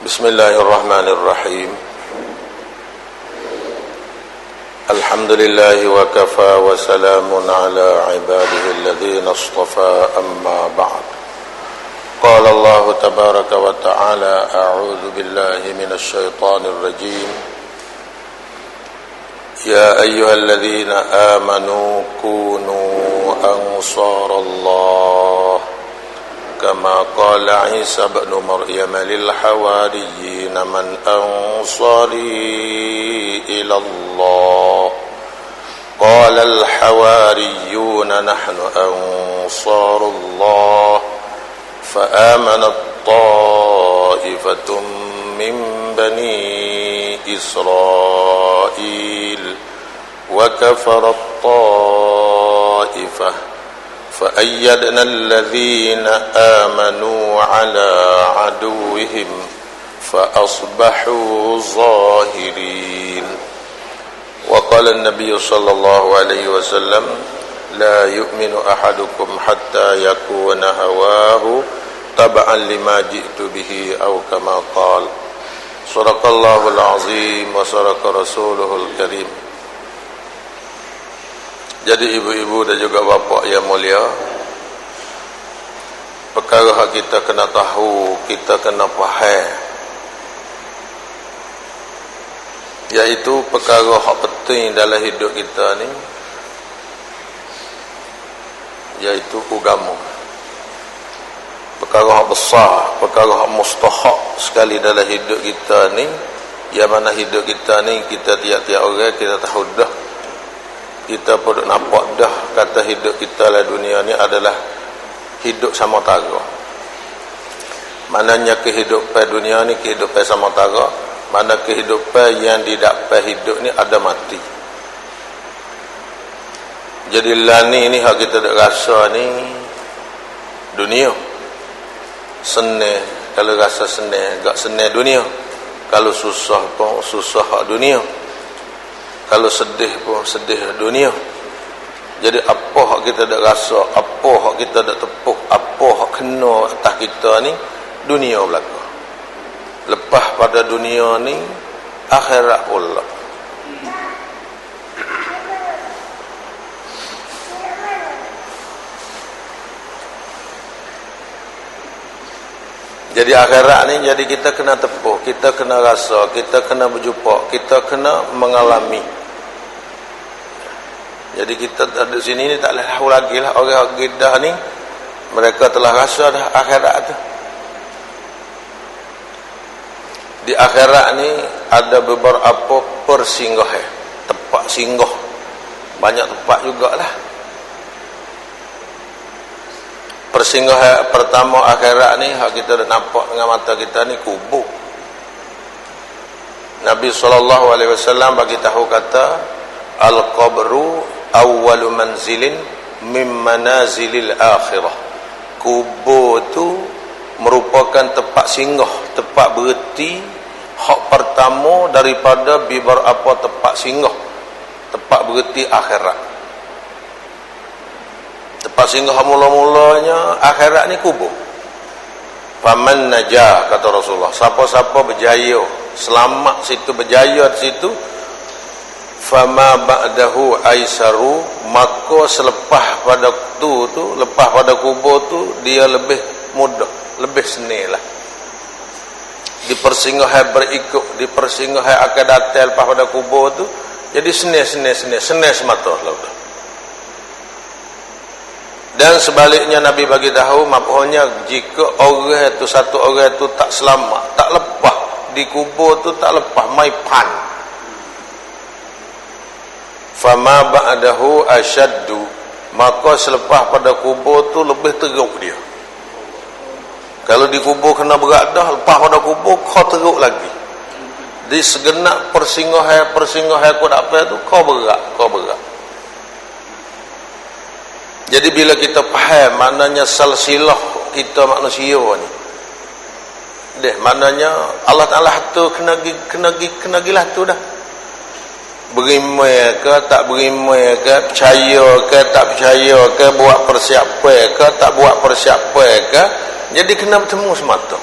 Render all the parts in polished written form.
Bismillahirrahmanirrahim. Alhamdulillahi wa kafa wa salamun ala ibadihi alladhina istafa, amma ba'd. Qala Allah tabaraka wa ta'ala, a'udzu billahi minasy syaithanir rajim. Ya ayyuhalladzina amanu kunu ansarallah kama qala Isa ibn Maryam lil hawariyyin man ansari ila Allah qala al hawariyyun nahnu ansarullah fa amanat ta'ifatun min bani Israil wa kafarat ta'ifah فأيدنا الذين آمنوا على عدوهم فأصبحوا ظاهرين. وقال النبي صلى الله عليه وسلم لا يؤمن أحدكم حتى يكون هواه تبعا لما جئت به أو كما قال. صدق الله العظيم وصدق رسوله الكريم. Jadi ibu-ibu dan juga bapa yang mulia, perkara kita kena tahu, kita kena faham, iaitu perkara yang penting dalam hidup kita ni, iaitu agama. Perkara yang besar, perkara yang mustahak sekali dalam hidup kita ni, yang mana hidup kita ni kita tiap-tiap orang kita tahu dah, kita pun nampak dah kata hidup kita dalam dunia ni adalah hidup samotara. Maknanya kehidupan dunia ni kehidupan samotara, mana kehidupan yang didapat hidup ni ada mati. Jadi lani ni hak kita dak rasa ni dunia. Senang kalau rasa senang, gak senang dunia. Kalau susah pun susah hak dunia. Kalau sedih pun sedih dunia. Jadi apa hak kita dak rasa, apa hak kita dak tepuk, apa hak kena atas kita ni, dunia belaka. Lepas pada dunia ni, akhirat pula. Jadi akhirat ni, jadi kita kena tepuk, kita kena rasa, kita kena berjumpa, kita kena mengalami. Jadi kita ada sini ni tak boleh tahu lagi lah. Orang Jeddah ni mereka telah rasa dah akhirat tu. Di akhirat ni ada beberapa persinggahan, tempat singgah. Banyak tempat jugalah. Persinggahan pertama akhirat ni hak kita dah nampak dengan mata kita ni kubur. Nabi SAW bagi tahu kata, al-qabru awwalu manzilin min manazilil akhirah. Kubur tu merupakan tempat singgah, tempat berhenti hak pertama daripada beberapa tempat singgah, tempat berhenti akhirat. Tempat singgah mula-mulanya akhirat ni kubur. Faman najah, kata Rasulullah, siapa-siapa berjaya, selamat situ, berjaya di situ, fama ba'dahu aisaru, maka selepas pada tu lepas pada kubur tu dia lebih mudah, lebih senanglah. Di persinggahan berikut, di persinggahan akan datang lepas pada kubur tu, jadi senang semata lah. Dan sebaliknya Nabi bagi tahu, maknanya jika orang tu, satu orang tu tak selamat, tak lepas di kubur tu, tak lepas mai pan, fama ba'dahu asyaddu, maka selepas pada kubur tu lebih teruk dia. Kalau di kubur kena berat dah, lepas pada kubur kau teruk lagi. Di segenap persinggahan kau dapat tu kau berat. Jadi bila kita faham maknanya silsilah kita manusia ni, maknanya Allah Ta'ala tu kena gilah tu dah. Berimai ke tak berimai ke, percaya ke tak percaya ke, buat persiapan ke tak buat persiapan ke, jadi kena bertemu semata.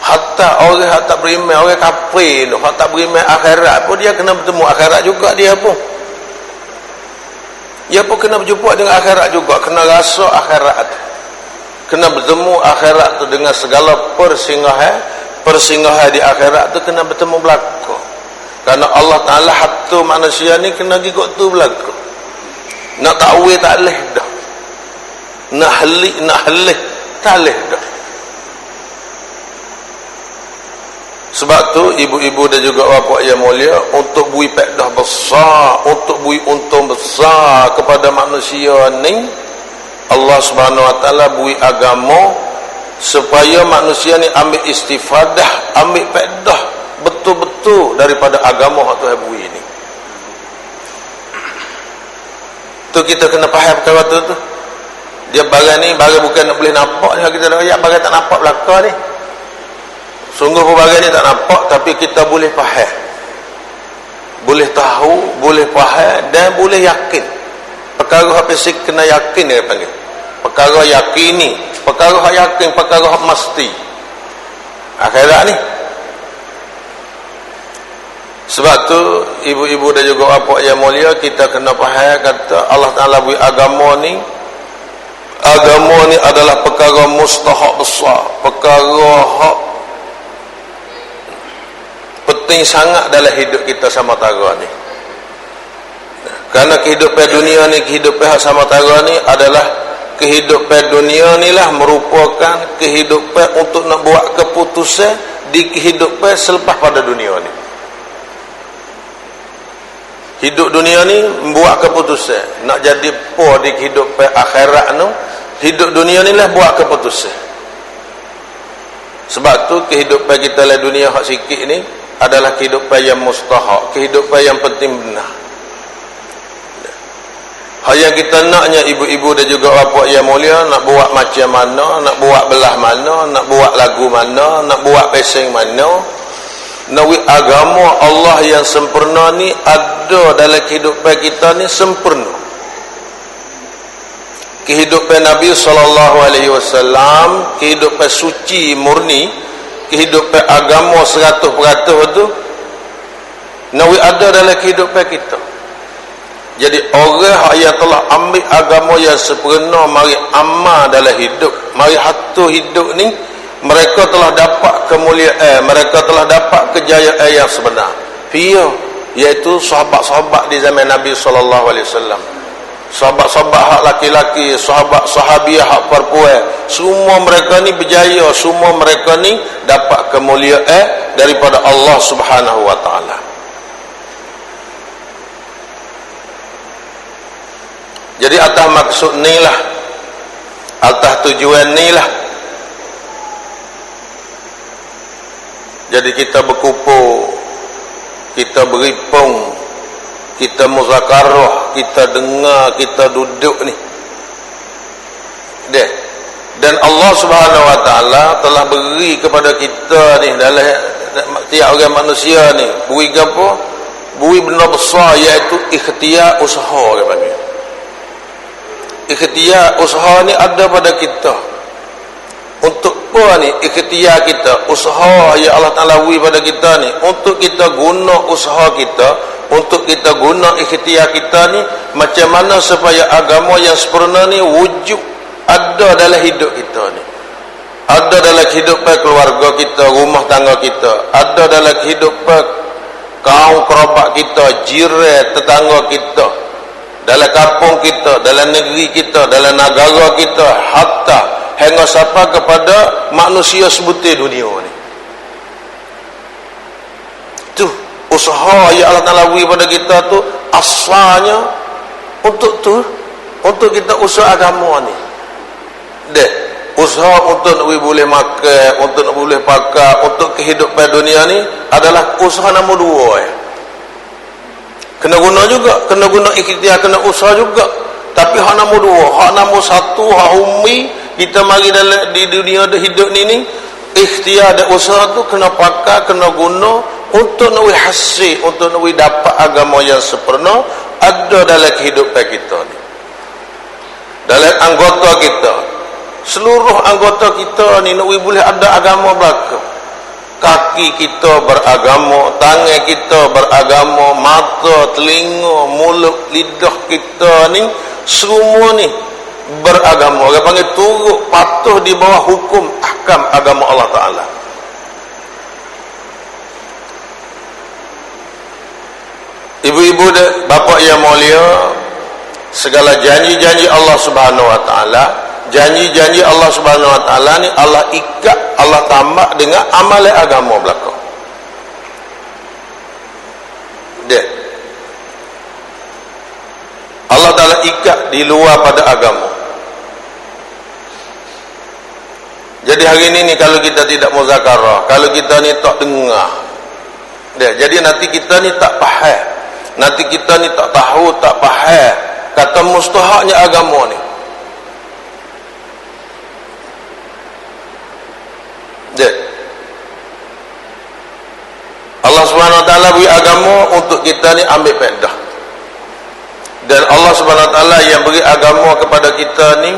Hatta orang yang tak beriman, orang kafir tu, hak tak beriman akhirat pun dia kena bertemu akhirat juga dia pun. Dia pun kena berjumpa dengan akhirat juga, kena rasa akhirat tu. Kena bertemu akhirat tu dengan segala persinggahan di akhirat tu kena bertemu belaka. Karena Allah Ta'ala hatu manusia ni kena gigot tu belaka. Nak takwil tak leh dah. Nak halih tak leh dah. Sebab tu ibu-ibu dan juga bapa yang mulia, untuk bui faedah besar, untuk bui untung besar kepada manusia ni, Allah Subhanahu Wa Taala bui agama supaya manusia ni ambil istifadah, ambil faedah betul-betul daripada agama yang Tuhan bui ni. Tu kita kena faham perkara tu. Dia barang ni barang bukan nak boleh nampak ni, kita dah ayat barang tak nampak belaka ni. Sungguh pelbagai ni tak nampak, tapi kita boleh faham, boleh tahu, boleh faham dan boleh yakin. Perkara yang fisik kena yakin dia panggil. Perkara yakini, perkara yang yakin, perkara yang mesti. Akhirat ni. Sebab tu ibu-ibu dan juga bapa yang mulia, kita kena faham kata Allah Ta'ala beri agama ni. Agama ni adalah perkara mustahak besar, perkara hak penting sangat dalam hidup kita samantara ni. Kerana kehidupan dunia ni, kehidupan samantara ni adalah kehidupan dunia ni lah merupakan kehidupan untuk nak buat keputusan di kehidupan selepas pada dunia ni. Hidup dunia ni membuat keputusan nak jadi apa di kehidupan akhirat tu. Hidup dunia ni lah buat keputusan. Sebab tu kehidupan kita dalam dunia hak sikit ni adalah kehidupan yang mustahak, kehidupan yang penting benar. Hal yang kita naknya ibu-ibu dan juga bapa yang mulia, nak buat macam mana, nak buat belah mana, nak buat lagu mana, nak buat pesing mana, nawi agama Allah yang sempurna ni ada dalam kehidupan kita ni sempurna. Kehidupan Nabi SAW, kehidupan suci murni, kehidupan agama 100% tu nawi ada dalam kehidupan kita. Jadi orang yang telah ambil agama yang sempurna, mari amal dalam hidup, mari hatu hidup ni, mereka telah dapat kemuliaan, mereka telah dapat kejayaan yang sebenar. Iaitu sahabat-sahabat di zaman Nabi SAW, sahabat-sahabat hak laki-laki, sahabat-sahabiah hak perempuan, semua mereka ni berjaya, semua mereka ni dapat kemuliaan daripada Allah Subhanahu Wa Taala. Jadi atas maksud ni lah, atas tujuan ni lah, jadi kita berkumpul, kita beripung, kita muzakarah, kita dengar, kita duduk ni. Dan Allah Subhanahu Wa Taala telah beri kepada kita ni dalam tiap orang manusia ni beri apa? Beri benda besar, iaitu ikhtiar usaha dia panggil. Ikhtiar usaha ni ada pada kita. Untuk apa ni ikhtiar kita, usaha yang Allah Ta'ala beri pada kita ni, untuk kita guna usaha kita, untuk kita guna ikhtiar kita ni, macam mana supaya agama yang sempurna ni wujud ada dalam hidup kita ni, ada dalam kehidupan keluarga kita, rumah tangga kita, ada dalam kehidupan kaum kerabat kita, jiran tetangga kita, dalam kampung kita, dalam negeri kita, dalam negara kita, hatta hingga sampai kepada manusia sebutir dunia ni. Tu usaha yang Allah Ta'ala beri pada kita tu asalnya untuk kita usaha agama ni. Usaha untuk nak boleh makan, untuk nak boleh pakai, untuk kehidupan dunia ni adalah usaha nombor 2 ya. Kena guna juga, kena guna ikhtiar, kena usaha juga. Tapi hak nombor 2, hak nombor 1, hak umi kita mari dalam di dunia hidup ni ikhtiar dan usaha tu kena pakai, kena guna untuk nak hasil, untuk nak dapat agama yang sempurna ada dalam kehidupan kita ni, dalam anggota kita. Seluruh anggota kita ni nak boleh ada agama belaka. kaki kita beragama, tangan kita beragama, mata, telinga, mulut, lidah kita ni semua ni beragama. Orang panggil turut patuh di bawah hukum ahkam agama Allah Ta'ala. Ibu-ibu dan bapa yang mulia, segala janji-janji Allah Subhanahu Wa Ta'ala, janji-janji Allah Subhanahu Wa Ta'ala ni Allah ikat, Allah tambah dengan amalan agama belaka. Dia Allah Ta'ala ikat di luar pada agama. Jadi hari ini kalau kita tidak muzakarah, kalau kita ni tak dengar, jadi nanti kita ni tak faham, nanti kita ni tak tahu, tak faham kata mustahaknya agama ni. Allah Subhanahu Wa Ta'ala beri agama untuk kita ni ambil faedah, dan Allah Subhanahu Wa Ta'ala yang beri agama kepada kita ni,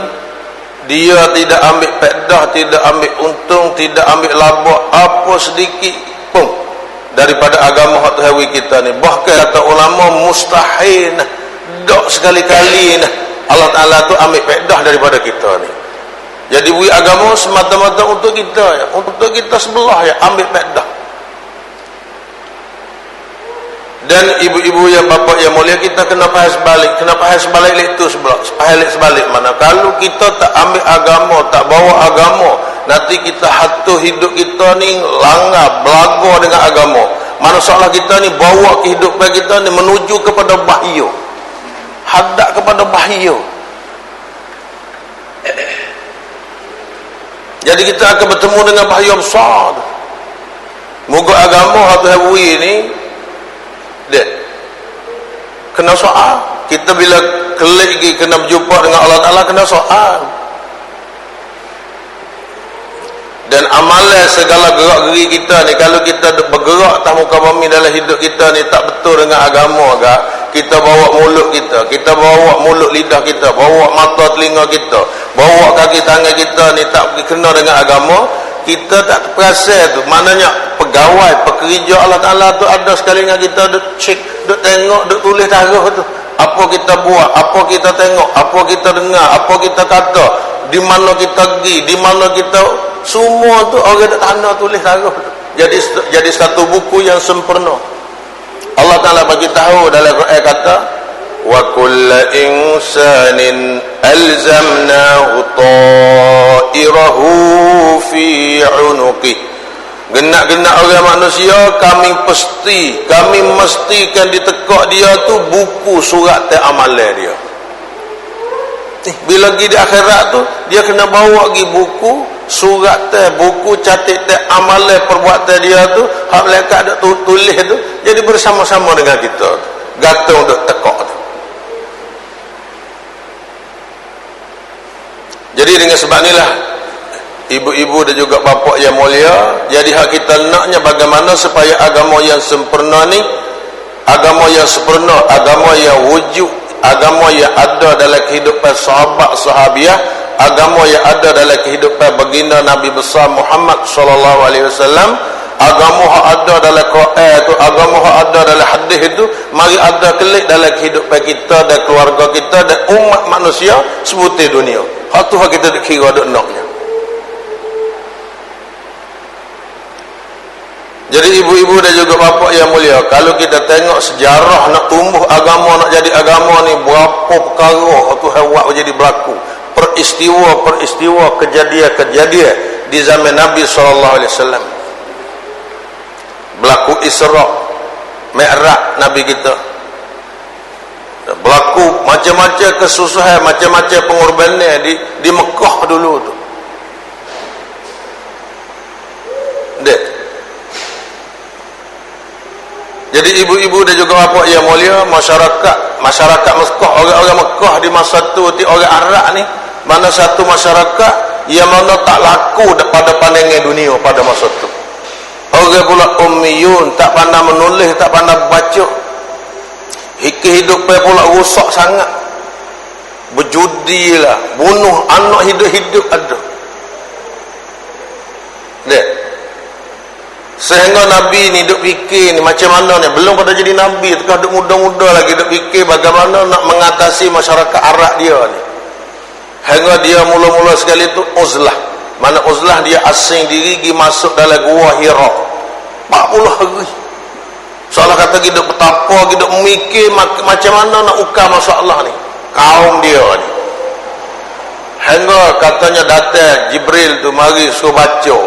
dia tidak ambil faedah, tidak ambil untung, tidak ambil laba apa sedikit pun daripada agama hak Tuhan kita ni. Bahkan kata ulama mustahil nah, dok sekali-kali nah Allah Ta'ala tu ambil faedah daripada kita ni. Jadi beri agama semata-mata untuk kita ya, untuk kita sebelah ya, ambil faedah. Dan ibu-ibu yang bapa yang mulia, kita kena faham sebalik. Kena faham sebalik itu sebelah, faham sebalik mana. Kalau kita tak ambil agama, tak bawa agama, nanti kita hatu hidup kita ni langgar, belaga dengan agama. Mana seolah kita ni bawa kehidupan kita ni menuju kepada bahaya, hadap kepada bahaya. Jadi kita akan bertemu dengan bahaya besar. Moga agama hatu hawi ni dia kena soal. Kita bila kelik lagi kena berjumpa dengan Allah Ta'ala, kena soal. Dan amalan segala gerak-geri kita ni, kalau kita bergerak atas muka bumi dalam hidup kita ni tak betul dengan agama agak, kita bawa mulut kita bawa mulut lidah kita, bawa mata telinga kita, bawa kaki tangan kita ni tak kena dengan agama, kita tak terperasan tu. Maknanya pegawai, pekerja Allah Ta'ala tu ada sekali dengan kita, duk cek, duk tengok, duk tulis taruh tu. Apa kita buat, apa kita tengok, apa kita dengar, apa kita kata, di mana kita pergi, di mana kita, semua tu orang tak tanda tulis taruh tu. Jadi satu buku yang sempurna. Allah Ta'ala bagi tahu dalam Quran kata, wa kulla insanin alzamnahu ta'irahu fi 'unuqih. Genak-genak orang manusia kami mestikan ditekak dia tu buku surat amalan dia. Bila pergi di akhirat tu dia kena bawa pergi buku surat buku catat amalan perbuatan dia tu, hak malaikat dak tulis tu, jadi bersama-sama dengan kita gantung duk tekak tu. Jadi dengan sebab inilah ibu-ibu dan juga bapa yang mulia, jadi hak kita naknya bagaimana supaya agama yang sempurna ni, agama yang sempurna, agama yang wujud, agama yang ada dalam kehidupan sahabat sahabiah, agama yang ada dalam kehidupan baginda Nabi besar Muhammad sallallahu alaihi wasallam, agama yang ada dalam Quran itu, agama yang ada dalam hadis itu, mari ada kelik dalam kehidupan kita dan keluarga kita dan umat manusia sebutir dunia. Hak tu hak kita nak kira duk naknya. Jadi ibu-ibu dan juga bapa yang mulia, kalau kita tengok sejarah nak tumbuh agama, nak jadi agama ni, berapa perkara Tuhan buat jadi berlaku, peristiwa-peristiwa, kejadian-kejadian di zaman Nabi SAW. Berlaku Isra, Mi'raj Nabi kita, berlaku macam-macam kesusahan, macam-macam pengorbanan di Mekah dulu tu. Jadi ibu-ibu dan juga bapa yang mulia, masyarakat Mekah, orang-orang Mekah di masa tu, orang Arab ni, mana satu masyarakat yang mana tak laku pada pandangan dunia pada masa tu. Orang pula ummiyun, tak pandai menulis, tak pandai baca. Kehidupan pula rusak sangat. Berjudilah, bunuh anak hidup-hidup ada. Lihat. Sehingga Nabi ni duk fikir ni macam mana ni, belum pada jadi Nabi, tengah duk muda-muda lagi duk fikir bagaimana nak mengatasi masyarakat Arab dia ni. Hingga dia mula-mula sekali tu uzlah. Mana uzlah, dia asing diri pergi masuk dalam gua Hira 40 hari. Seolah kata kita betapa kita memikir macam mana nak ukar masalah ni kaum dia ni. Hingga katanya datang Jibril tu mari suruh baca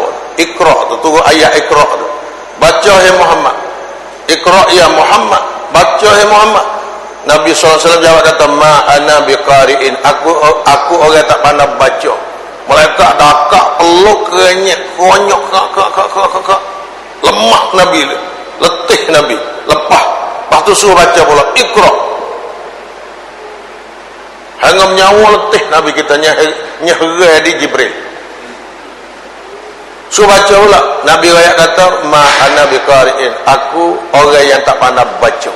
Iqra tu, turun ayat Iqra tu. Baca hai Muhammad. Iqra ya Muhammad. Baca hai Muhammad. Nabi SAW jawab kata, ma ana biqari'in, aku orang tak pandai baca. Mereka dakak peluk kenyek konyok kak lemah Nabi, letih Nabi, lepas tu suruh baca pula Iqra. Hanya menyawa letih Nabi kita nyeherai di Jibril. Suruh baca pula. Nabi rakyat kata, ma ana biqari'in, aku orang yang tak pandai baca.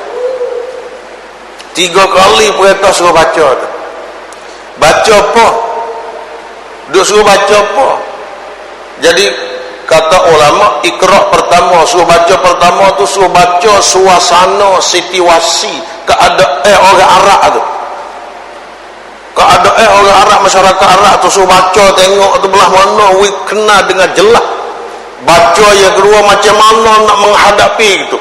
3 kali perintah suruh baca tu. Baca apa? Duk suruh baca apa? Jadi kata ulama, Iqra pertama, suruh baca pertama tu suruh baca suasana, situasi, keadaan orang Arab tu. Keadaan orang Arab, masyarakat Arab tu suruh baca, tengok tu belah mana, kena dengan jelas. Baca yang kedua macam mana nak menghadapi itu.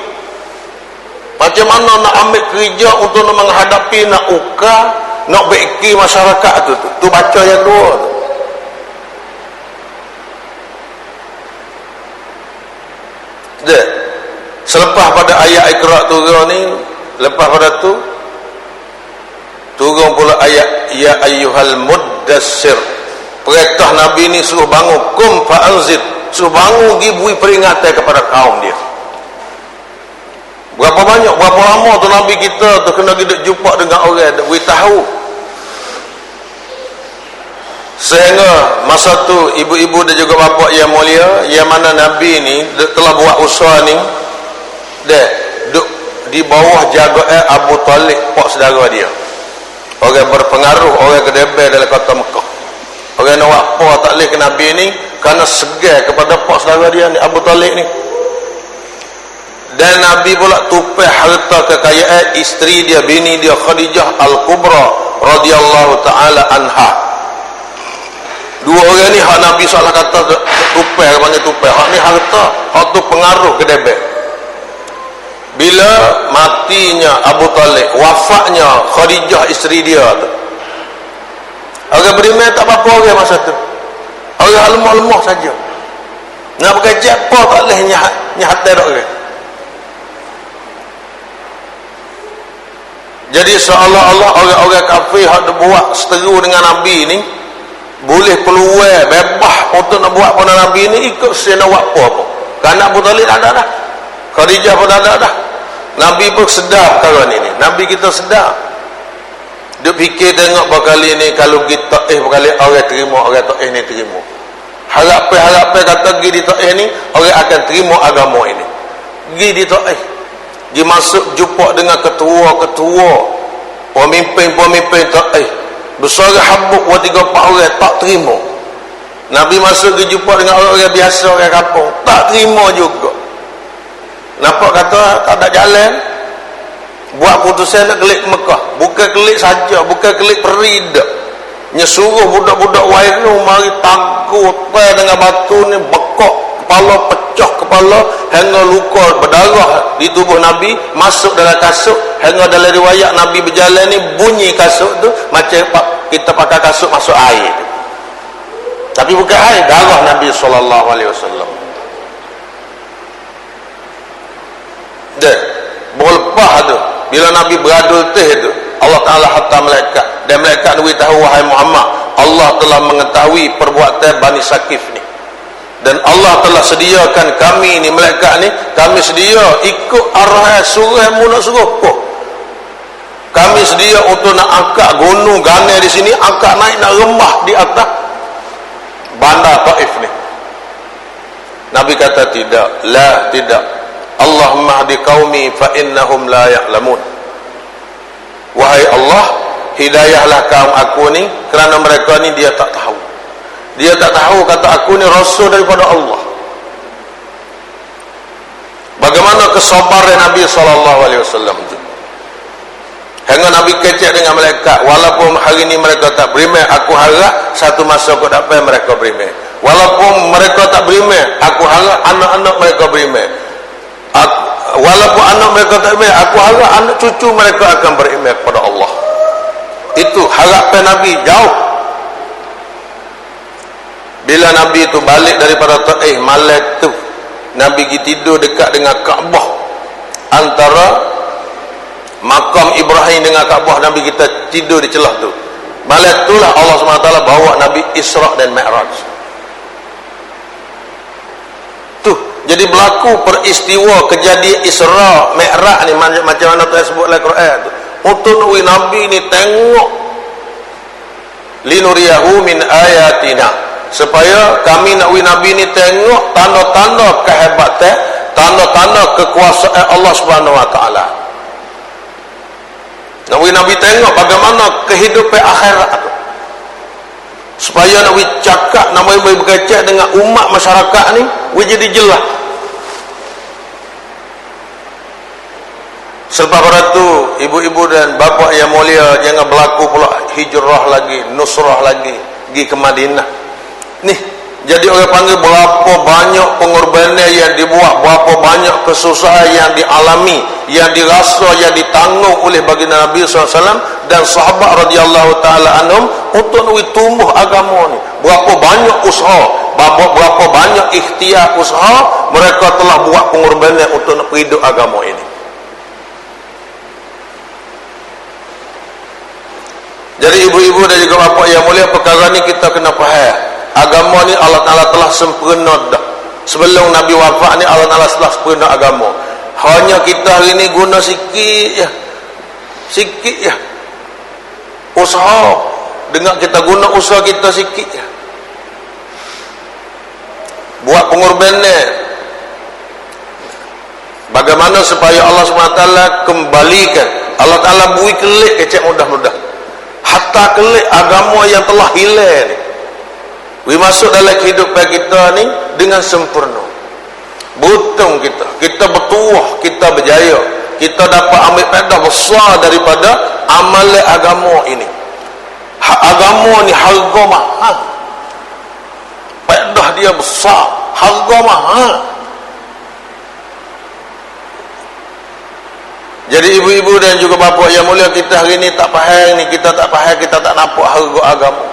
Macam mana nak ambil kerja untuk nak menghadapi, nak ukar, nak baiki masyarakat tu. Tu baca yang dua tu. Dia selepas pada ayat Iqra turun ni, lepas pada tu turun pula ayat ya ayyuhal muddassir. Perintah Nabi ni suruh bangun, kum fa'anzir, suruh bangun pergi beri peringatan kepada kaum dia. Berapa banyak, berapa lama tu Nabi kita tu kena kita jumpa dengan orang, beritahu. Sehingga masa tu ibu-ibu dan juga bapa yang mulia, yang mana Nabi ni telah buat usaha ni, dia duduk di bawah jagaan Abu Talib, pak saudara dia. Orang berpengaruh, orang kedebel dalam kota Mekah. Orang nak buat apa tak boleh ke Nabi ni, kerana segar kepada pak saudara dia ni, Abu Talib ni. Dan Nabi pula tupai harta kekayaan isteri dia, bini dia Khadijah Al-Kubra radhiyallahu taala anha. Dua orang ni hak Nabi SAW kata tupai, panggil tupai. Hak ni harta, hak tu pengaruh ke debek. Bila matinya Abu Talib, wafatnya Khadijah isteri dia tu, orang beriman tak apa-apa orang masa tu. Orang lemah-lemah saja. Nak bekerja apa tak boleh nyahat terok orang. Jadi seolah-olah orang-orang kafir yang buat seteru dengan Nabi ni boleh peluang bebas untuk nak buat pada Nabi ni, ikut saya nak buat apa-apa. Kerana Abu Talib tak ada dah, Khadijah pun tak ada dah. Nabi pun sedar perkara ni. Nabi kita sedar. Dia fikir tengok berkali ni, kalau kita berkali orang terima, orang tak ni terima. Harap-harap kata pergi di Taif ni orang akan terima agama ini. Pergi di Taif, dia masuk jumpa dengan ketua-ketua, pemimpin-pemimpin Taif, bersuara habuk 3-4 orang tak terima. Nabi masuk dia jumpa dengan orang-orang biasa, orang kampung, tak terima juga. Nampak kata tak ada jalan, buat putusan nak kelik Mekah. Bukan kelik saja, bukan kelik perida, nyesuruh budak-budak Wairu mari tangguh dengan batu ni, bekok kepala, pecah kepala hingga luka berdarah di tubuh Nabi, masuk dalam kasut. Hingga dalam riwayat Nabi berjalan ni bunyi kasut tu macam kita pakai kasut masuk air tu. Tapi bukan air, darah Nabi SAW. Dan berlepas tu bila Nabi beradul teh tu, Allah Ta'ala hantar malaikat, dan malaikat beritahu, wahai Muhammad, Allah telah mengetahui perbuatan Bani Sakif ni, dan Allah telah sediakan kami ni, malaikat ni, kami sedia ikut arah surah mu nak suruh apa. Kami sedia untuk nak angkat gunung ganai di sini, angkat naik nak remah di atas bandar Taif ni. Nabi kata tidak, la, tidak. Allahumma hadi qaumi fa innahum la ya'lamun. Wahai Allah, hidayahlah kaum aku ni, kerana mereka ni dia tak tahu. Dia tak tahu kata aku ni rasul daripada Allah. bagaimana kesabaran Nabi SAW itu. Hingga Nabi kecek dengan malaikat, walaupun hari ini mereka tak beriman, aku harap satu masa aku dapat mereka beriman. Walaupun mereka tak beriman, aku harap anak-anak mereka beriman. Walaupun anak mereka tak beriman, aku harap anak cucu mereka akan beriman kepada Allah. Itu harapan Nabi jauh. Bila Nabi itu balik daripada Taif malam tu, Nabi pergi tidur dekat dengan Kaabah, antara makam Ibrahim dengan Kaabah. Nabi kita tidur di celah tu. Malam itulah Allah SWT bawa Nabi Isra dan Mi'raj. Tuh, jadi berlaku peristiwa kejadian Isra Mi'raj ni macam mana Tuhan sebut dalam Quran tu. Untuk Nabi ni tengok, linuriyahu min ayatina, supaya kami nak Nabi ni tengok tanda-tanda kehebatan, tanda-tanda kekuasaan Allah Subhanahu Wa Taala. Nabi tengok bagaimana kehidupan akhirat tu, supaya Nabi cakap, Nabi berkecek dengan umat masyarakat ni jadi jelas. Selepas pada tu, ibu-ibu dan bapa yang mulia, jangan berlaku pula hijrah lagi, nusrah lagi, pergi ke Madinah. Nih, jadi orang panggil berapa banyak pengorbanan yang dibuat, berapa banyak kesusahan yang dialami, yang dirasa, yang ditanggung oleh baginda Nabi SAW dan sahabat radhiyallahu taala anhum untuk tumbuh agama ni. Berapa banyak usaha, berapa banyak ikhtiar usaha mereka telah buat pengorbanan untuk nak hidup agama ini. Jadi ibu-ibu dan juga bapa yang mulia, perkara ni kita kena faham. Agama ni Allah Ta'ala telah sempurna dah. Sebelum Nabi wafat ni Allah Ta'ala telah sempurna agama. Hanya kita hari ni guna sikit ya, sikit ya, usaha. Dengan kita guna usaha kita sikit ya, buat pengorbanan. Bagaimana supaya Allah SWT kembalikan, Allah Ta'ala bui kelik kecek mudah-mudah, hatta kelik agama yang telah hilang ni masuk dalam kehidupan kita ni dengan sempurna. Beruntung kita bertuah, kita berjaya, kita dapat ambil faedah besar daripada amalan agama ini. Agama ni harga mahal, faedah dia besar, harga mahal. Jadi ibu-ibu dan juga bapa yang mulia, kita hari ni tak faham ni, kita tak faham, kita tak nampak harga agama.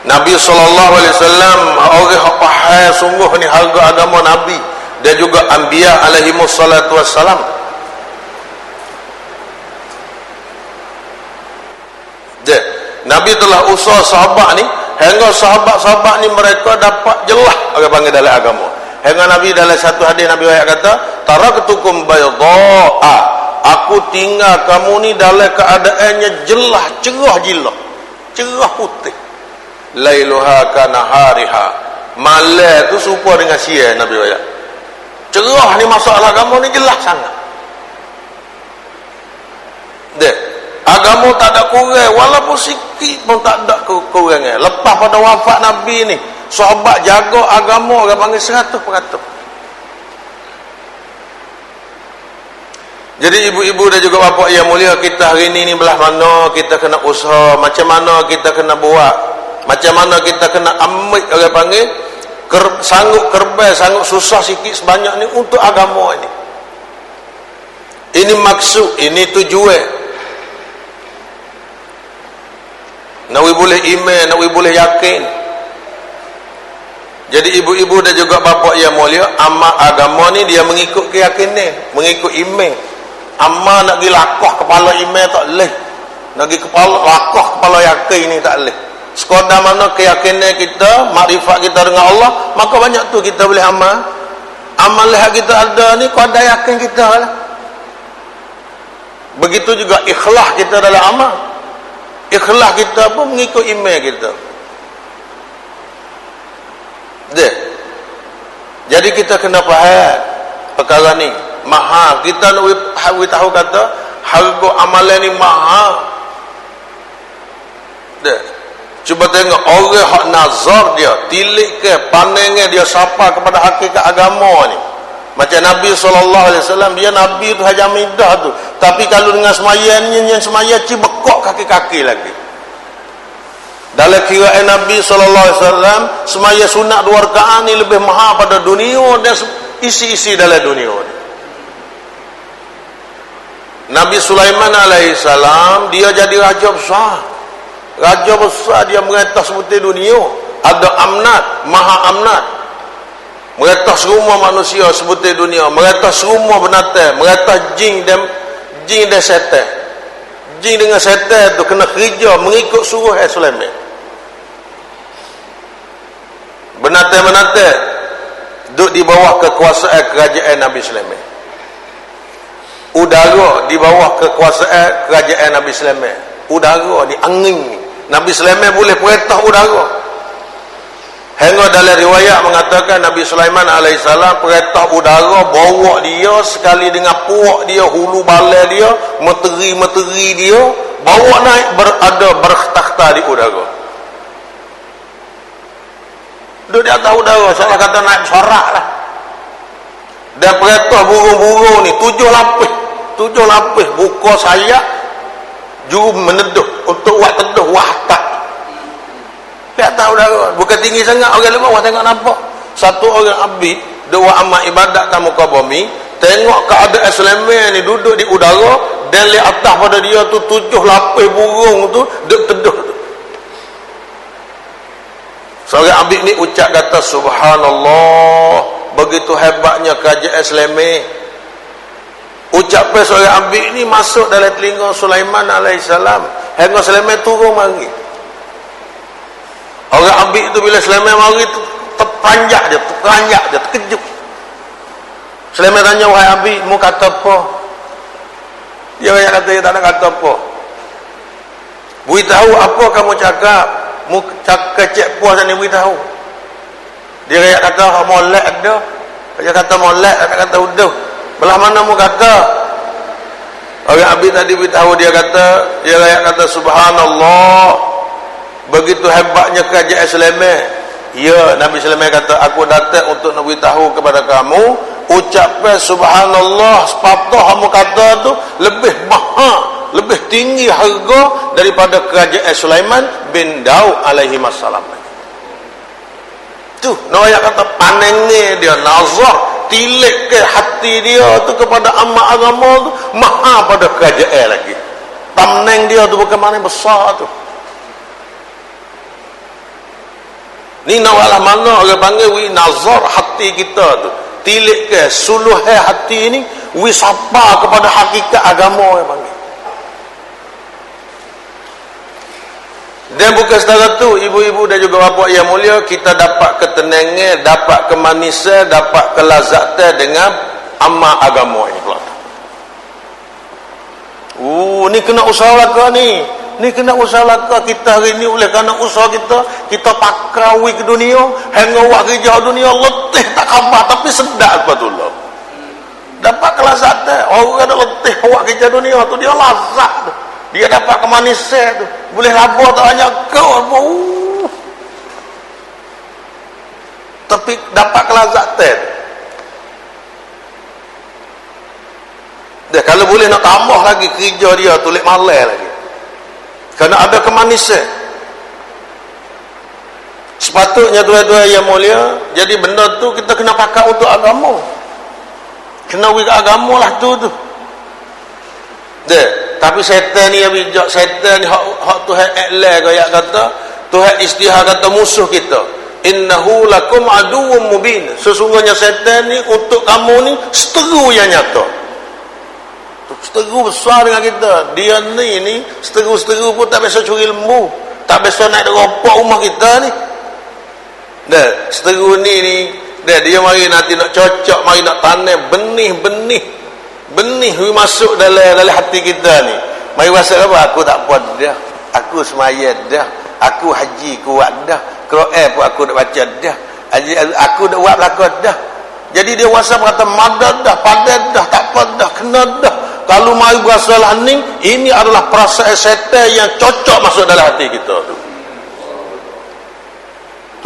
Nabi SAW orang yang faham sungguh ni harga agama Nabi dan juga Anbiya alaihimus salatu wassalam. Nabi telah usaha sahabat ni, hingga sahabat-sahabat ni mereka dapat jelas orang panggil dalam agama. Hingga Nabi dalam satu hadis Nabi kata, taraktukum bayda'a, aku tinggal kamu ni dalam keadaannya jelas, cerah jilah, cerah putih. Lailuha kanahariha, malam tu serupa dengan siang. Nabi kata cerah ni, masalah kamu ni jelas sangat. Agama tak ada kurang, walaupun sikit pun tak ada kekurangan. Lepas pada wafat Nabi ni, sahabat jaga agama orang panggil 100%. Jadi ibu-ibu dan juga bapa yang mulia, kita hari ni belah mana kita kena usaha, macam mana kita kena buat, macam mana kita kena ambil orang panggil sanggup kerbau, sanggup susah sikit sebanyak ni untuk agama ini. Ini maksud, ini tujuan. Nabi boleh iman, Nabi boleh yakin. Jadi ibu-ibu dan juga bapa yang mulia, amal agama ni dia mengikut keyakinan, mengikut iman. Amal nak pergi lakah kepala iman tak boleh, nak pergi kepala lakah kepala yakin ni tak boleh. Sekadar mana keyakinan kita, makrifat kita dengan Allah, maka banyak tu kita boleh amal. Amal yang kita ada ni kadar yakin kita lah. Begitu juga ikhlas kita dalam amal. Ikhlas kita pun mengikut iman kita. Jadi kita kena faham perkara ni mahal. Kita nak tahu kata harga amalan ni mahal. Cuba tengok orang hak nazar dia, tilik ke pandangan dia siapa kepada hakikat agama ni. Macam Nabi SAW, dia Nabi tu Haji Hamidah tu, tapi kalau dengan semayannya, yang semaya cibekok kaki-kaki lagi. Dalam kiraan Nabi SAW, semaya sunat 2 rakaat ni lebih mahal pada dunia dan isi-isi dalam dunia ni. Nabi Sulaiman alaihissalam, dia jadi raja besar. Raja besar, dia merentah sebutir dunia. Ada amnat, maha amnat, merentah semua manusia sebutir dunia, merentah semua binatang, merentah jin dan setan. Jin dengan setan tu kena kerja mengikut suruh Sulaiman. Binatang-binatang duduk di bawah kekuasaan kerajaan Nabi Sulaiman. Udara di bawah kekuasaan kerajaan Nabi Sulaiman. Udara ni, angin, Nabi Sulaiman boleh perintah udara. Hingga dalam riwayat mengatakan Nabi Sulaiman alaihissalam perintah udara bawa dia sekali dengan puak dia, hulu balai dia, meteri-meteri dia, bawa naik bertakhta di udara. Duduk di atas udara, seolah kata naik sorak lah. Dan perintah burung-burung ni 7 lapis buka sayap, juru meneduh untuk buat teduh wahtak di atas udara. Bukan tinggi sangat, orang luar bawah tengok nampak. Satu orang abid dia buat amal ibadat kat muka bumi, tengok keadaan Sulaiman ni duduk di udara, dan di atas pada dia tu 7 lapis burung tu duduk teduh tu. Seorang abid ni ucap kata, subhanallah, begitu hebatnya kerajaan Sulaiman. Ucapan seorang abid ni masuk dalam telinga Sulaiman alaihissalam. Hingga Sulaiman turun mari. Orang abid tu bila Sulaiman mari tu terperanjak dia, terkejut. Sulaiman tanya, wahai abid, mu kata apa? Dia kata, dia tak nak kata apa. Beritahu apa kamu cakap. Mu cakap cek puas ni, beritahu. Dia kata molek ada. Dia kata molek, tak kata udah. Belah mana mu kata? Orang abid tadi beritahu, dia kata subhanallah, begitu hebatnya kerajaan Sulaiman. Ya, Nabi Sulaiman kata, aku datang untuk nak beritahu kepada kamu, ucapan subhanallah sepatah kamu kata tu lebih mahal, lebih tinggi harga daripada kerajaan Sulaiman bin Daud alaihi wassalam. Tu Noah kata panengnya dia, nazar, tilik ke hati dia tu kepada amal agama tu mahal pada kerajaan lagi. Tamneng dia tu bukan mana besar tu. Ni nawalah mana orang panggil wi nazar hati kita tu, tilik ke suluhai hati ni, wi sapa kepada hakikat agama orang panggil. Dan bukan setara tu, ibu-ibu dan juga bapa yang mulia, kita dapat ketenangan, dapat kemanisan, dapat kelazatan dengan amal agama ini pula. Ni kena usaha laka ni. Ni kena usaha laka kita hari ni. Oleh kerana usaha kita pakawi ke dunia, hingga wak kerja dunia letih tak khabar, tapi sedap patullah. Dapat kelazatan. Orang ada letih wak kerja dunia tu, dia lazat tu. Dia dapat kemanisan tu. Boleh labur tak banyak kau. Tapi dapat kelazatan. Dia kalau boleh nak tambah lagi kerja dia tu, lek malai lagi. Kerana ada kemanisan. Sepatutnya tuan-tuan yang mulia, jadi benda tu kita kena pakai untuk agama. Kena wik agama lah tu. Tapi setan ni yang bijak, setan ni hak Tuhan iklan gaya kata, Tuhan istihar kata musuh kita. Innahu lakum aduwwum mubin. Sesungguhnya setan ni untuk kamu ni seteru yang nyata. Seteru besar dengan kita. Dia ni seteru-seteru pun tak biasa curi lembu, tak biasa naik deropok rumah kita ni. Seteru ni dia mari nanti nak cocok, mari nak tanam benih masuk dalam hati kita ni. Mari rasa apa? Aku tak puas dah, aku semayat dah, aku haji kuat dah, Quran pun aku dah baca dah, aku dah buat belakang dah. Jadi dia rasa kata madad dah, padat dah, tak apa dah, kena dah. Kalau mari berasa lah ni, ini adalah perasaan setan yang cocok masuk dalam hati kita tu.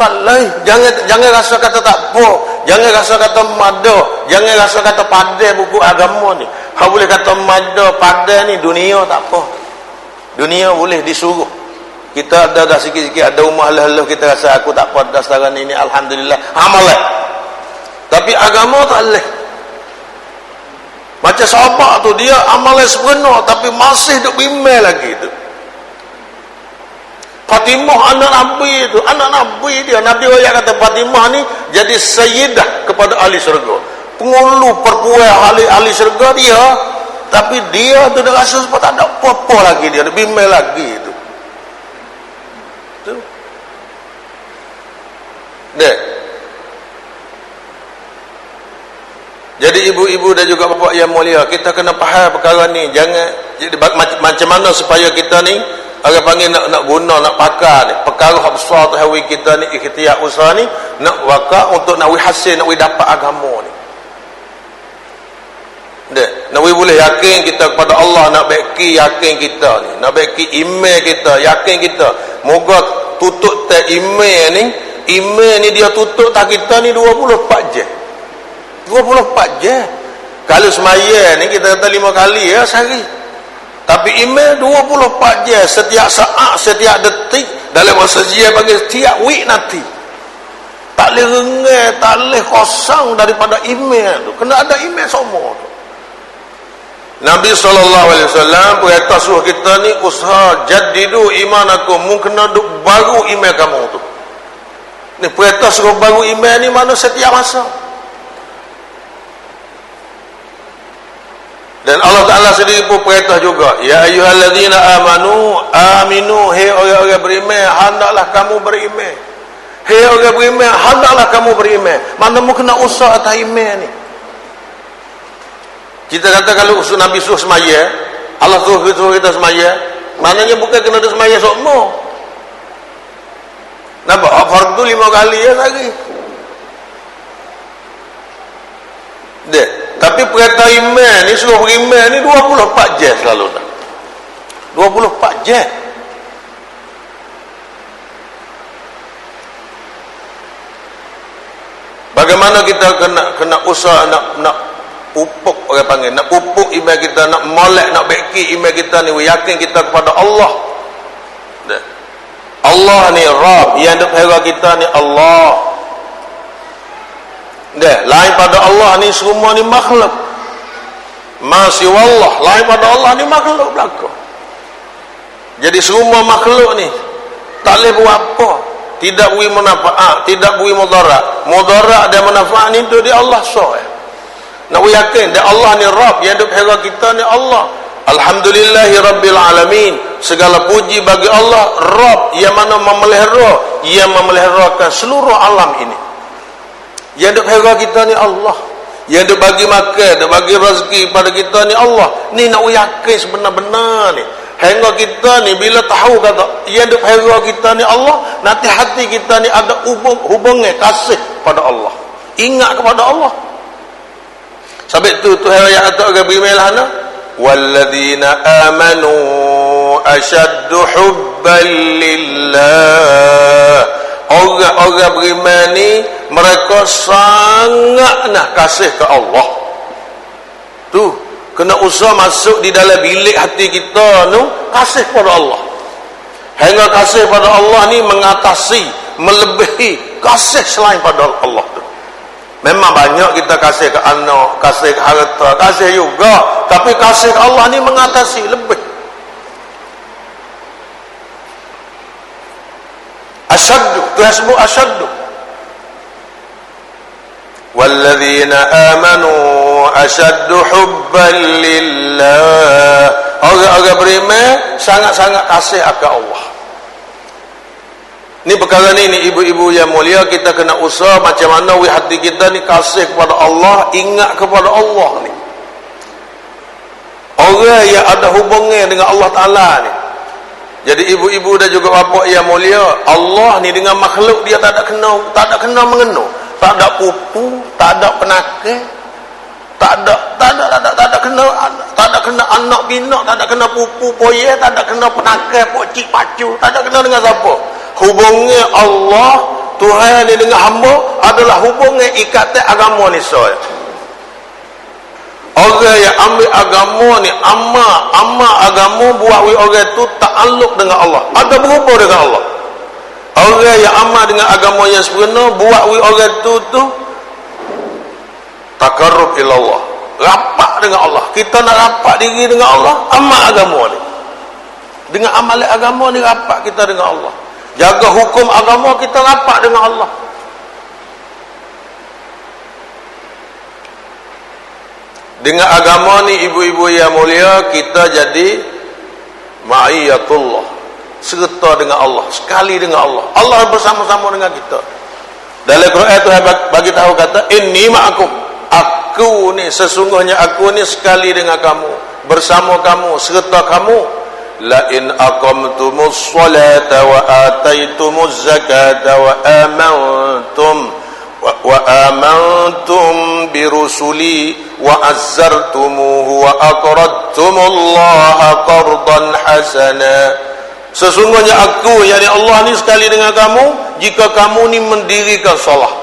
Tak lain, jangan rasa kata tak apa, Jangan rasa kata mada, jangan rasa kata padai buku agama ni. Hak boleh kata mada, padai ni dunia tak apa. Dunia boleh disuruh. Kita ada dah sikit-sikit, ada rumah lelah kita rasa aku tak apa dah sekarang ini, alhamdulillah. Amalah. Tapi agama tak boleh. Macam sahabat tu, dia amalan sebenar tapi masih duk bimbang lagi tu. Fatimah anak Nabi itu, anak Nabi dia. Nabi ayat kata Fatimah ni jadi sayyidah kepada ahli syurga. Pengulu perkuah ahli syurga dia. Tapi dia tu dah rasa sebab tak ada apa-apa lagi dia. Dia bimbang lagi tu. Tu. Dek. Jadi ibu-ibu dan juga bapa yang mulia, kita kena faham perkara ni. Jangan jadi macam mana supaya kita ni orang panggil nak guna, nak pakai ni perkara hak besar tu hawi kita ni, ikhtiar usaha ni nak wakak untuk nak hasil, nak dapat agama ni. Dek, nak boleh yakin kita kepada Allah, nak baiki yakin kita ni, nak baiki iman kita, yakin kita. Moga tutup tak iman ni dia tutup tak kita ni 24 jam. 24 jam. Kalau semaya ni kita kata 5 kali ya sehari. Tapi email 24 jam, setiap saat, setiap detik, dalam masa dia bagi setiap week nanti. Tak boleh rengai, tak boleh kosong daripada email tu. Kena ada email semua tu. Nabi SAW berkata suruh kita ni usaha jadidu imanakum, mungkin duk baru email kamu tu. Ni berkata suruh baru email ni mana setiap masa. Dan Allah Ta'ala sendiri pun perintah juga, ya ayyuhallazina aminu, hei orang-orang beriman, hendaklah kamu beriman. Hei orang beriman, hendaklah kamu beriman. Mana mu kena usah atas iman ni. Kita kata kalau Nabi suruh semaya, Allah suruh kita semaya, maknanya bukan kena ada semaya semua. Nampak? Fardu 5 kali ya sehari. Dek. Tapi perintah iman ni, suruh beriman ni 24 jam selalu dah. 24 jam. Bagaimana kita kena usaha nak pupuk, orang panggil, nak pupuk iman kita, nak molek, nak baiki iman kita ni, yakin kita kepada Allah. Allah ni Rabb, yang duk hera kita ni Allah. Lain pada Allah ni semua ni makhluk. Masih wallah, lain pada Allah ni makhluk belaka. Jadi semua makhluk ni tak boleh buat apa, tidak beri manfaat, tidak beri mudarat. Mudarat dan manfaat ni tu di Allah sah. Nak yakin dia Allah ni Rabb, yang duk hera kita ni Allah. Alhamdulillahi Rabbil Alamin. Segala puji bagi Allah Rabb, yang mana memelihara, yang memeliharakan seluruh alam ini. Yang duk hera kita ni Allah, yang duk bagi makan, duk bagi rezeki pada kita ni Allah. Ni nak yakin sebenar-benar ni. Hingga kita ni bila tahu kata yang duk hera kita ni Allah, nanti hati kita ni ada hubungan kasih pada Allah, ingat kepada Allah. Sebab tu ayat tu agak beriman lah, walladzina amanu asyaddu hubban lillah. Orang-orang beriman ni mereka sangat nak kasih ke Allah. Tu kena usaha masuk di dalam bilik hati kita tu, kasih kepada Allah. Hingga kasih pada Allah ni mengatasi, melebihi kasih selain pada Allah tu. Memang banyak kita kasih ke anak, kasih ke harta, kasih juga, tapi kasih ke Allah ni mengatasi lebih. Asyaddu, Tuhan sebut asyaddu. Walladzina amanu asyaddu hubban lillah. Orang-orang beriman sangat-sangat kasih akan Allah. Ni perkara ni ibu-ibu yang mulia, kita kena usaha macam mana hati kita ni kasih kepada Allah, ingat kepada Allah ni. Orang yang ada hubungan dengan Allah Ta'ala ni. Jadi ibu-ibu dan juga bapa yang mulia, Allah ni dengan makhluk dia tak ada kena mengena, tak ada pupu, tak ada penakil, tak ada kena anak bina, tak ada kena pupu poye, tak ada kena penakil pok cik pacu, tak ada kena dengan siapa. Hubungnya Allah Tuhan ni dengan hamba adalah hubungan ikatan agama ni soal. Orang yang ambil agama ni amal agama buat orang tu takluk dengan Allah, ada berhubung dengan Allah. Orang yang amal dengan agama yang sebenar buat orang tu takarrub ila Allah, rapat dengan Allah. Kita nak rapat diri dengan Allah, amal agama ni. Dengan amalan agama ni rapat kita dengan Allah. Jaga hukum agama, kita rapat dengan Allah. Dengan agama ni ibu-ibu yang mulia, kita jadi ma'iyatullah, serta dengan Allah, sekali dengan Allah. Allah bersama-sama dengan kita. Dalam Quran tu bagi tahu kata, inni ma'akum, aku ni, sesungguhnya aku ni sekali dengan kamu, bersama kamu, serta kamu. La in aqamtumus salata wa ataitumuz zakata wa amantum birusuli wa azzartumuhu wa aqradtumullaha qardan hasana. Sesungguhnya aku, yakni Allah ni sekali dengan kamu jika kamu ni mendirikan solat.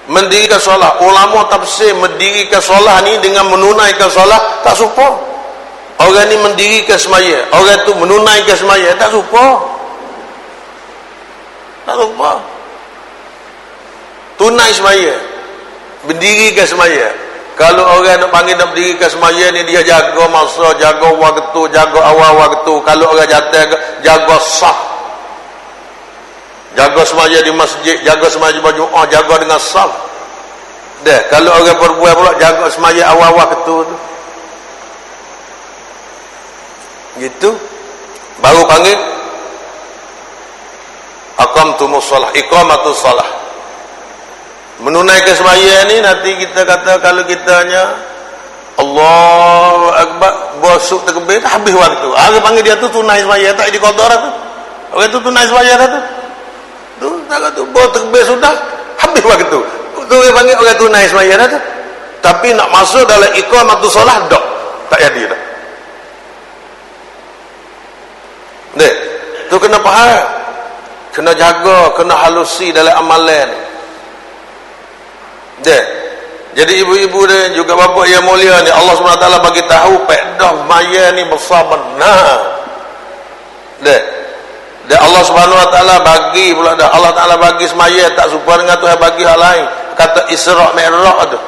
Mendirikan solat, ulama tafsir mendirikan solat ni dengan menunaikan solat tak serupa. Orang ni mendirikan semaya, orang tu menunaikan semaya, tak serupa. Tak serupa. Tunai semaya, mendirikan semaya. Kalau orang nak panggil nak mendirikan semaya ni, dia jaga masa, jaga waktu, jaga awal waktu. Kalau orang jatuh, jaga sah, jaga semaya di masjid, jaga semaya berjemaah, jaga dengan sah. Dah, kalau orang berbuat pula jaga semaya awal waktu tu, gitu baru panggil aqamtumus shalah, iqamatus shalah. Menunaikan sembahyang ni nanti kita kata kalau kitanya Allahu akbar bosuk takbir habis waktu. Orang panggil dia tu tunai sembahyang, tak diqadar tu. Orang tu tunai sembahyang tu. Tu tak kata bos takbir sudah habis waktu. Tu orang panggil orang tunai sembahyang tu. Tapi nak masuk dalam iqamatus shalah dak, tak jadi dah. Dek, tu kena faham, kena jaga, kena halusi dalam amalan. Dek, jadi ibu-ibu dan juga bapa yang mulia ni, Allah SWT bagi tahu pedah maya ni besar benar. Dek, dan Allah SWT bagi pula dah, Allah Taala bagi semaya tak serupa dengan Tuhan bagi hal lain. Kata Isra' Mi'raj tu,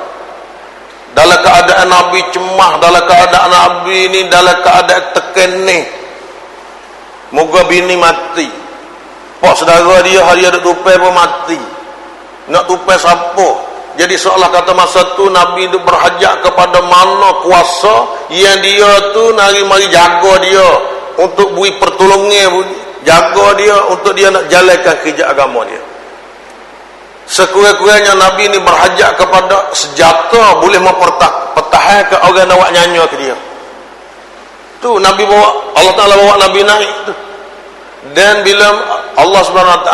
dalam keadaan Nabi cemah, dalam keadaan Nabi ni dalam keadaan tekan ni, moga bini mati, pak saudara dia hari ada tupai pun mati, nak tupai siapa? Jadi seolah kata masa tu Nabi tu berhajat kepada mana kuasa yang dia tu mari jaga dia untuk beri pertolongan, jaga dia untuk dia nak jalankan kerja agama dia. Sekurang-kurangnya Nabi ni berhajat kepada senjata boleh mempertahankan orang nak buat nyanyi ke dia. Tu Nabi bawa, Allah Ta'ala bawa Nabi naik tu. Dan bila Allah SWT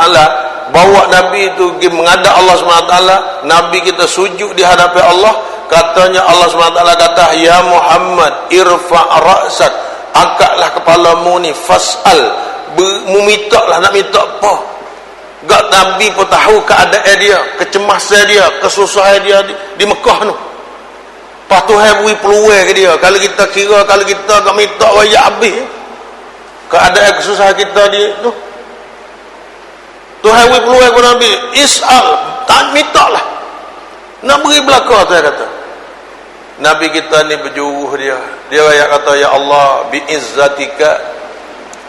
bawa Nabi itu pergi menghadap Allah SWT, Nabi kita sujud di hadapan Allah, katanya Allah SWT kata, ya Muhammad irfa' ra'sak, angkatlah kepalamu ni, fas'al, memintaklah, nak minta apa? Gak Nabi pun tahu keadaan dia, kecemasan dia, kesusahan dia di Mekah tu. Lepas tu Tuhan beri peluang ke dia. Kalau kita kira, kalau kita gak minta wayak habis keadaan kesusahan kita di tu, Tuhan beri peluang kepada Nabi, is'al, tak minta lah, nak beri belakang. Tuhan kata Nabi kita ni berjuruh dia ayat kata, ya Allah bi'izzatika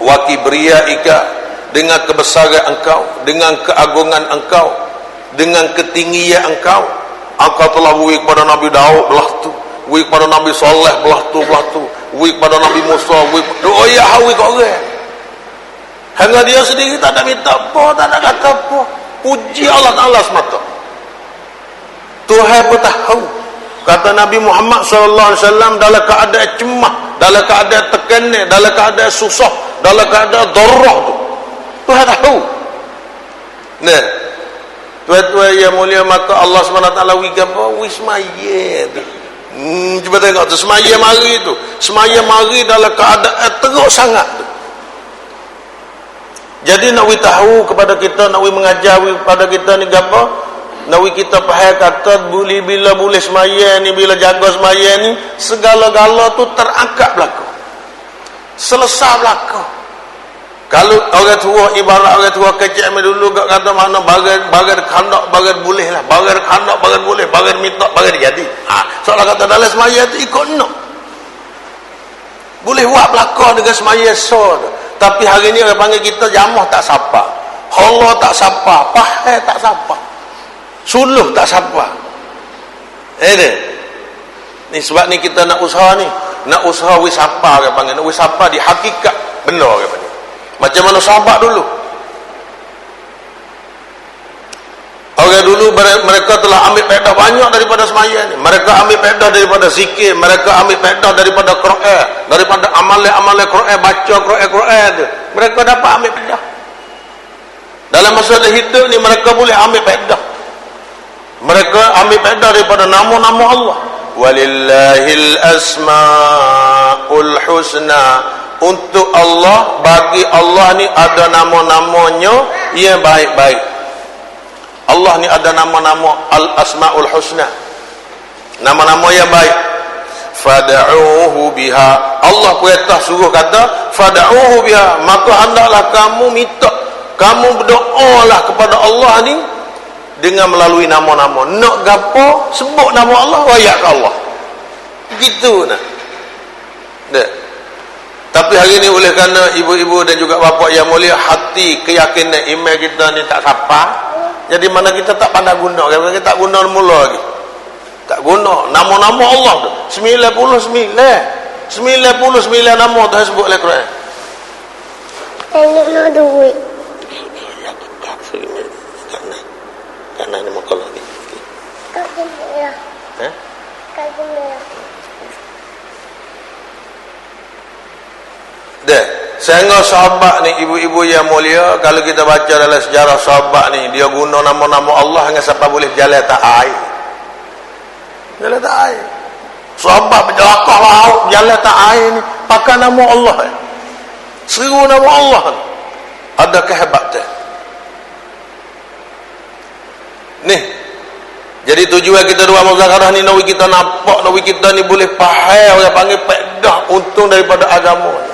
wa kibriyaika, dengan kebesaran engkau, dengan keagungan engkau, dengan ketinggian engkau telah beri kepada Nabi Daud belah tu, beri kepada Nabi Saleh belah tu, beri kepada Nabi Musa, doa ya hawi ke orang. Hanya dia sendiri tak ada minta apa, tak ada kata apa, puji Allah Ta'ala semata. Tuhan pun tahu, kata Nabi Muhammad SAW dalam keadaan cemah, dalam keadaan tekanan, dalam keadaan susah, dalam keadaan darah tu, Tuhan tahu. Nah, tuan-tuan yang mulia, maka Allah SWT wik apa? Wik semaya tu. Cuba tengok tu, semaya mari tu, semaya mari dalam keadaan teruk sangat tu. Jadi nak we tahu kepada kita, nak we mengajar kepada kita ni gapo, nak we kita faham kata bila boleh semaya ni, bila jaga semaya ni, segala-gala tu terangkat berlaku, selesai berlaku. Kalau orang tua, ibarat orang tua kecil dulu kata mana bagar kandak bagar boleh lah, bagar kandak bagar boleh, bagar minta bagar jadi. Soalnya kata dalam semaya tu ikut nak boleh buat belakang dengan semaya so. Tapi hari ni orang panggil kita jamah tak sapa, Allah tak sapa, pahai tak sapa, suluh tak sapa. Ni sebab ni kita nak usaha ni, nak usaha wisapa orang panggil, nak wisapa di hakikat benar orang panggil. Macam mana sahabat dulu, orang dulu mereka telah ambil faedah banyak daripada semaya ni. Mereka ambil faedah daripada zikir, mereka ambil faedah daripada Quran, daripada amalan-amalan Quran, baca Quran tu mereka dapat ambil faedah. Dalam masa hidup ni mereka boleh ambil faedah, mereka ambil faedah daripada nama-nama Allah. Walillahil asmaul husna, untuk Allah, bagi Allah ni ada nama-namanya yang baik-baik. Allah ni ada nama-nama al-asmaul husna, nama-nama yang baik. Fad'uhu biha, Allah perintah suruh kata fad'uhu biha, maka hendaklah kamu minta, kamu berdoalah kepada Allah ni dengan melalui nama-nama. Nak gapo sebut nama Allah, royak ke Allah, gitu nah. Dek. Tapi hari ni oleh kerana ibu-ibu dan juga bapa yang mulia, hati keyakinan iman kita ni tak sapa, jadi mana kita tak pandai guna, kita tak guna mula lagi, tak guna nama-nama Allah tu 99 nama tu sebut oleh Quran. Nak duit kanan ni makal lagi kaji merah, kaji merah. Sehingga sahabat ni, ibu-ibu yang mulia, kalau kita baca dalam sejarah sahabat ni, dia guna nama-nama Allah hingga sampai boleh jalan tak air. Jalan tak air. Sahabat berjelakah laut, jalan tak air ni pakai nama Allah. Seru nama Allah ni. Ada kehebatan. Ni. Jadi tujuan kita dua muzakarah ni, nawi kita nampak, nawi kita ni boleh faham, orang panggil faedah untung daripada agama ni.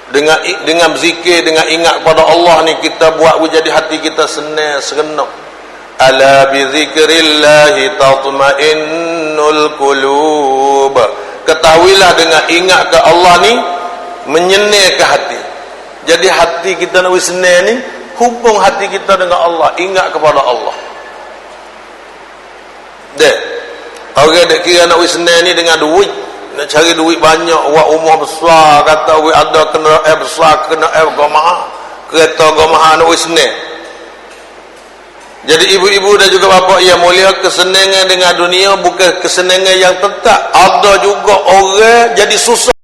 Dengan zikir, dengan ingat kepada Allah ni, kita buat jadi hati kita senang, serenok. Ala bi zikrillahi tatma'innul qulub. Ketahuilah dengan ingat ke Allah ni menyenangkan hati. Jadi hati kita nak senang ni, hubung hati kita dengan Allah, ingat kepada Allah. Dek. Orang dek kira nak senang ni dengan duit. Nak cari duit banyak, buat rumah besar, kata we ada kenderaan besar, kenderaan mahal, kereta mahal, nak senang. Jadi ibu-ibu dan juga bapa yang mulia, kesenangan dengan dunia bukan kesenangan yang tetap. Ada juga orang jadi susah